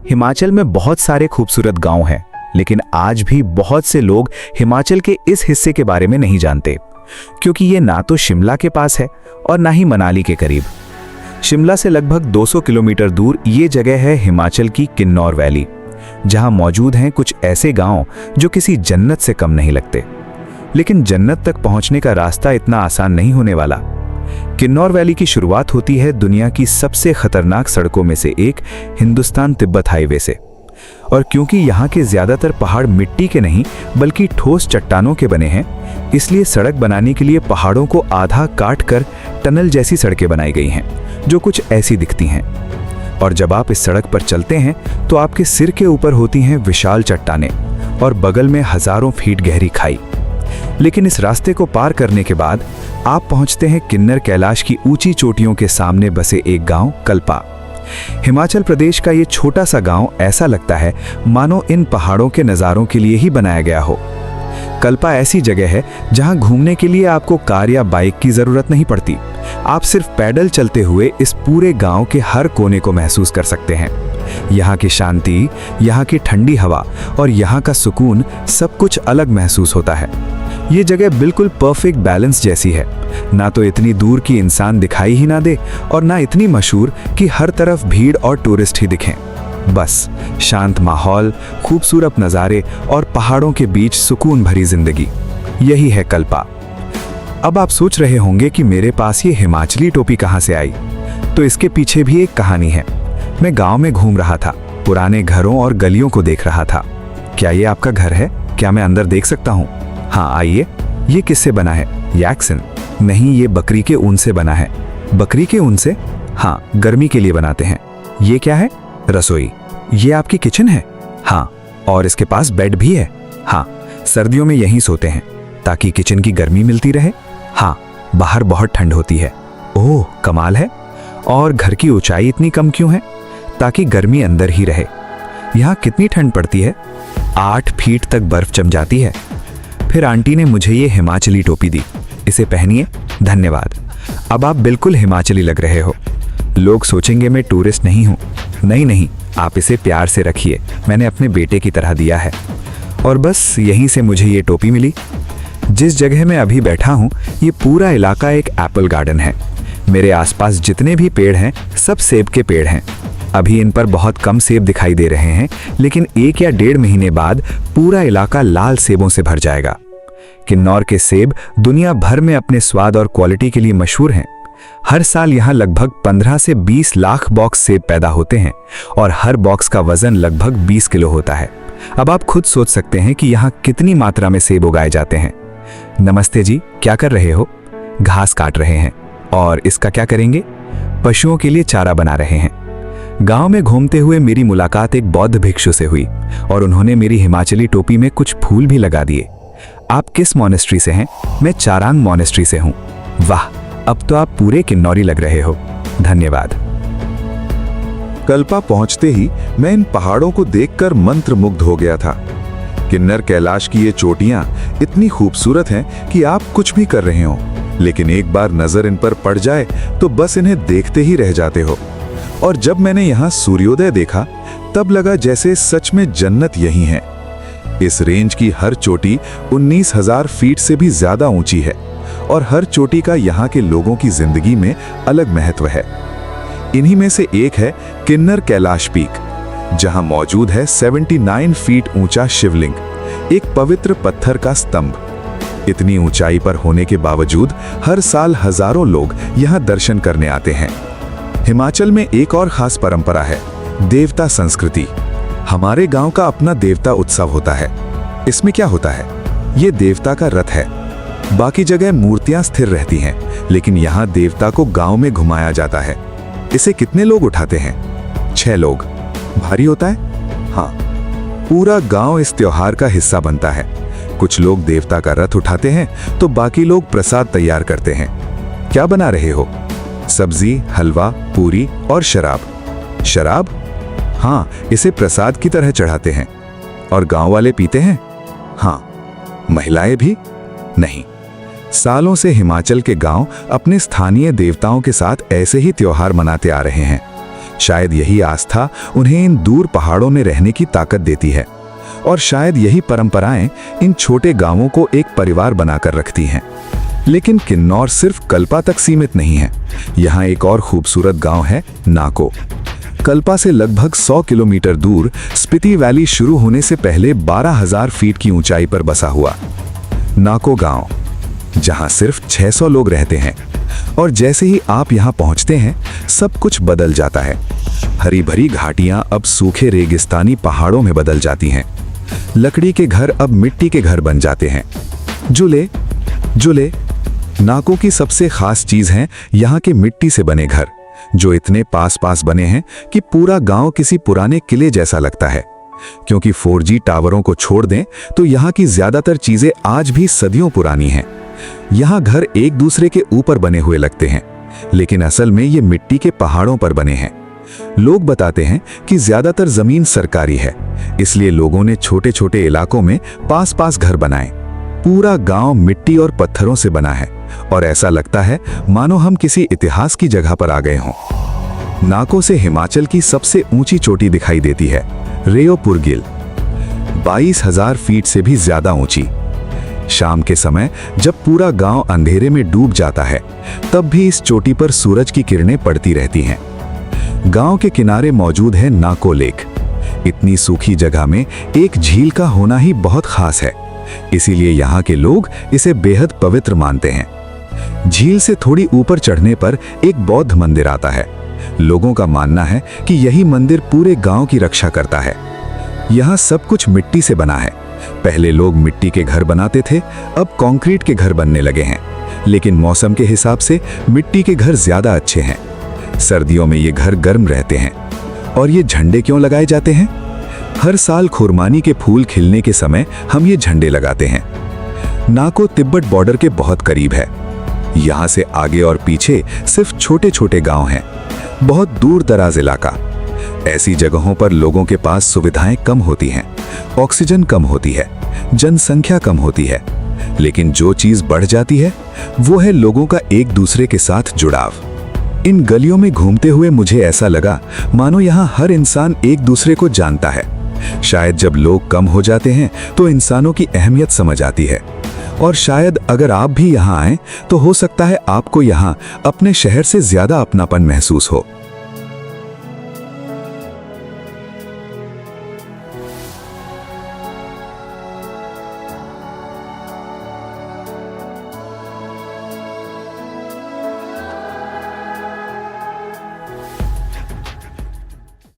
हिमाचल में बहुत सारे खूबसूरत गांव हैं, लेकिन आज भी बहुत से लोग हिमाचल के इस हिस्से के बारे में नहीं जानते, क्योंकि ये ना तो शिमला के पास है और ना ही मनाली के करीब। शिमला से लगभग 200 किलोमीटर दूर ये जगह है हिमाचल की किन्नौर वैली, जहां मौजूद हैं कुछ ऐसे गांव जो किसी जन्नत से कम नहीं लगते। लेकिन जन्नत तक पहुंचने का रास्ता इतना आसान नहीं होने वाला। किन्नौर वैली की शुरुआत होती है दुनिया की सबसे खतरनाक सड़कों में से एक हिंदुस्तान तिब्बत हाईवे से। और क्योंकि यहाँ के ज्यादातर पहाड़ मिट्टी के नहीं बल्कि ठोस चट्टानों के बने हैं, इसलिए सड़क बनाने के लिए पहाड़ों को आधा काट कर टनल जैसी सड़कें बनाई गई हैं, जो कुछ ऐसी दिखती हैं। और जब आप इस सड़क पर चलते हैं तो आपके सिर के ऊपर होती हैं विशाल चट्टानें और बगल में हजारों फीट गहरी खाई। लेकिन इस रास्ते को पार करने के बाद आप पहुंचते हैं किन्नर कैलाश की ऊंची चोटियों के सामने बसे एक गांव कल्पा। हिमाचल प्रदेश का ये छोटा सा गांव ऐसा लगता है मानो इन पहाड़ों के नज़ारों के लिए ही बनाया गया हो। कल्पा ऐसी जगह है जहां घूमने के लिए आपको कार या बाइक की जरूरत नहीं पड़ती। आप सिर्फ पैदल चलते हुए इस पूरे गांव के हर कोने को महसूस कर सकते हैं। यहाँ की शांति, यहाँ की ठंडी हवा और यहाँ का सुकून सब कुछ अलग महसूस होता है। ये जगह बिल्कुल परफेक्ट बैलेंस जैसी है, ना तो इतनी दूर कि इंसान दिखाई ही ना दे और ना इतनी मशहूर कि हर तरफ भीड़ और टूरिस्ट ही दिखें। बस शांत माहौल, खूबसूरत नज़ारे और पहाड़ों के बीच सुकून भरी जिंदगी, यही है कल्पा। अब आप सोच रहे होंगे कि मेरे पास ये हिमाचली टोपी कहाँ से आई। तो इसके पीछे भी एक कहानी है। मैं गांव में घूम रहा था, पुराने घरों और गलियों को देख रहा था। क्या ये आपका घर है? क्या मैं अंदर देख सकता हूँ? हाँ आइए। ये किससे बना है? यैक्सन? नहीं, ये बकरी के ऊन से बना है। बकरी के ऊन से? हाँ, गर्मी के लिए बनाते हैं। ये क्या है? रसोई। ये आपकी किचन है? हाँ। और इसके पास बेड भी है? हाँ। सर्दियों में यहीं सोते हैं ताकि किचन की गर्मी मिलती रहे? हाँ। बाहर बहुत ठंड होती है। ओह कमाल है। और घर की ऊंचाई इतनी कम क्यों है? ताकि गर्मी अंदर ही रहे। यहाँ कितनी ठंड पड़ती है? 8 फीट तक बर्फ जम जाती है। फिर आंटी ने मुझे ये हिमाचली टोपी दी। इसे पहनिए। धन्यवाद। अब आप बिल्कुल हिमाचली लग रहे हो। लोग सोचेंगे मैं टूरिस्ट नहीं हूँ। नहीं, आप इसे प्यार से रखिए, मैंने अपने बेटे की तरह दिया है। और बस यहीं से मुझे ये टोपी मिली। जिस जगह मैं अभी बैठा हूँ ये पूरा इलाका एक एप्पल गार्डन है। मेरे आसपास जितने भी पेड़ हैं सब सेब के पेड़ हैं। अभी इन पर बहुत कम सेब दिखाई दे रहे हैं, लेकिन 1 या 1.5 महीने बाद पूरा इलाका लाल सेबों से भर जाएगा। किन्नौर के सेब दुनिया भर में अपने स्वाद और क्वालिटी के लिए मशहूर हैं। हर साल यहाँ लगभग 15 से 20 लाख बॉक्स सेब पैदा होते हैं और हर बॉक्स का वजन लगभग 20 किलो होता है। अब आप खुद सोच सकते हैं कि यहाँ कितनी मात्रा में सेब उगाए जाते हैं। नमस्ते जी, क्या कर रहे हो? घास काट रहे हैं। और इसका क्या करेंगे? पशुओं के लिए चारा बना रहे हैं। गांव में घूमते हुए मेरी मुलाकात एक बौद्ध भिक्षु से हुई और उन्होंने मेरी हिमाचली टोपी में कुछ फूल भी लगा दिए। आप किस मॉनेस्ट्री से हैं? मैं चारांग मॉनेस्ट्री से हूँ। वाह, अब तो आप पूरे किन्नौरी लग रहे हो। धन्यवाद। कल्पा पहुंचते ही मैं इन पहाड़ों को देखकर मंत्रमुग्ध हो गया था। किन्नर कैलाश की ये चोटियां इतनी खूबसूरत हैं कि आप कुछ भी कर रहे हो, लेकिन एक बार नजर इन पर पड़ जाए तो बस इन्हें देखते ही रह जाते हो। और जब मैंने यहाँ सूर्योदय देखा तब लगा जैसे सच में जन्नत यही है। इस रेंज की हर चोटी 19,000 फीट से भी ज्यादा ऊंची है और हर चोटी का यहाँ के लोगों की जिंदगी में अलग महत्व है। इन्हीं में से एक है किन्नर कैलाश पीक, जहां मौजूद है 79 फीट ऊंचा शिवलिंग, एक पवित्र पत्थर का स्तंभ। इतनी ऊंचाई पर होने के बावजूद हर साल हजारों लोग यहाँ दर्शन करने आते हैं। हिमाचल में एक और खास परंपरा है, देवता संस्कृति। हमारे गांव का अपना देवता उत्सव होता है। इसमें क्या होता है? ये देवता का रथ है। बाकी जगह मूर्तियां स्थिर रहती हैं, लेकिन यहाँ देवता को गांव में घुमाया जाता है। इसे कितने लोग उठाते हैं? 6 लोग। भारी होता है? हाँ। पूरा गांव इस त्योहार का हिस्सा बनता है। कुछ लोग देवता का रथ उठाते हैं तो बाकी लोग प्रसाद तैयार करते हैं। क्या बना रहे हो? सब्जी, हलवा, पूरी और शराब। शराब? हाँ, इसे प्रसाद की तरह चढ़ाते हैं। और गांव वाले पीते हैं? हाँ। महिलाएं भी? नहीं। सालों से हिमाचल के गांव अपने स्थानीय देवताओं के साथ ऐसे ही त्योहार मनाते आ रहे हैं। शायद यही आस्था उन्हें इन दूर पहाड़ों में रहने की ताकत देती है, और शायद यही परंपराएं इन छोटे गांवों को एक परिवार बनाकर रखती हैं। लेकिन किन्नौर सिर्फ कल्पा तक सीमित नहीं है। यहाँ एक और खूबसूरत गांव है, नाको। कल्पा से लगभग 100 किलोमीटर दूर स्पीति वैली शुरू होने से पहले 12,000 फीट की ऊंचाई पर बसा हुआ नाको गांव, जहां सिर्फ 600 लोग रहते हैं। और जैसे ही आप यहां पहुंचते हैं, सब कुछ बदल जाता है। हरी भरी घाटियां अब सूखे रेगिस्तानी पहाड़ों में बदल जाती हैं। लकड़ी के घर अब मिट्टी के घर बन जाते हैं। जुले नाको की सबसे खास चीज है यहाँ के मिट्टी से बने घर, जो इतने पास पास बने हैं कि पूरा गांव किसी पुराने किले जैसा लगता है। क्योंकि 4G टावरों को छोड़ दें तो यहाँ की ज्यादातर चीजें आज भी सदियों पुरानी हैं। यहाँ घर एक दूसरे के ऊपर बने हुए लगते हैं, लेकिन असल में ये मिट्टी के पहाड़ों पर बने हैं। लोग बताते हैं कि ज्यादातर जमीन सरकारी है, इसलिए लोगों ने छोटे छोटे इलाकों में पास पास घर बनाए। पूरा गांव मिट्टी और पत्थरों से बना है, और ऐसा लगता है मानो हम किसी इतिहास की जगह पर आ गए हों। नाको से हिमाचल की सबसे ऊंची चोटी दिखाई देती है, रेओपुर गिल, 22,000 फीट से भी ज्यादा ऊंची। शाम के समय जब पूरा गांव अंधेरे में डूब जाता है, तब भी इस चोटी पर सूरज की किरणें पड़ती रहती हैं। गांव के किनारे मौजूद है नाको लेक। इतनी सूखी जगह में एक झील का होना ही बहुत खास है, इसीलिए यहाँ के लोग इसे बेहद पवित्र मानते हैं। झील से थोड़ी ऊपर चढ़ने पर एक बौद्ध मंदिर आता है। लोगों का मानना है कि यही मंदिर पूरे गांव की रक्षा करता है। यहाँ सब कुछ मिट्टी से बना है। पहले लोग मिट्टी के घर बनाते थे, अब कंक्रीट के घर बनने लगे हैं। लेकिन मौसम के हिसाब से मिट्टी के घर ज्यादा अच्छे हैं। सर्दियों में ये घर गर्म रहते हैं। और ये झंडे क्यों लगाए जाते हैं? हर साल खुरमानी के फूल खिलने के समय हम ये झंडे लगाते हैं। नाको तिब्बत बॉर्डर के बहुत करीब है। यहाँ से आगे और पीछे सिर्फ छोटे छोटे गांव हैं, बहुत दूर दराज इलाका। ऐसी जगहों पर लोगों के पास सुविधाएं कम होती हैं, ऑक्सीजन कम होती है, जनसंख्या कम होती है। लेकिन जो चीज बढ़ जाती है वो है लोगों का एक दूसरे के साथ जुड़ाव। इन गलियों में घूमते हुए मुझे ऐसा लगा मानो यहाँ हर इंसान एक दूसरे को जानता है। शायद जब लोग कम हो जाते हैं तो इंसानों की अहमियत समझ आती है। और शायद अगर आप भी यहाँ आएं तो हो सकता है आपको यहाँ अपने शहर से ज्यादा अपनापन महसूस हो।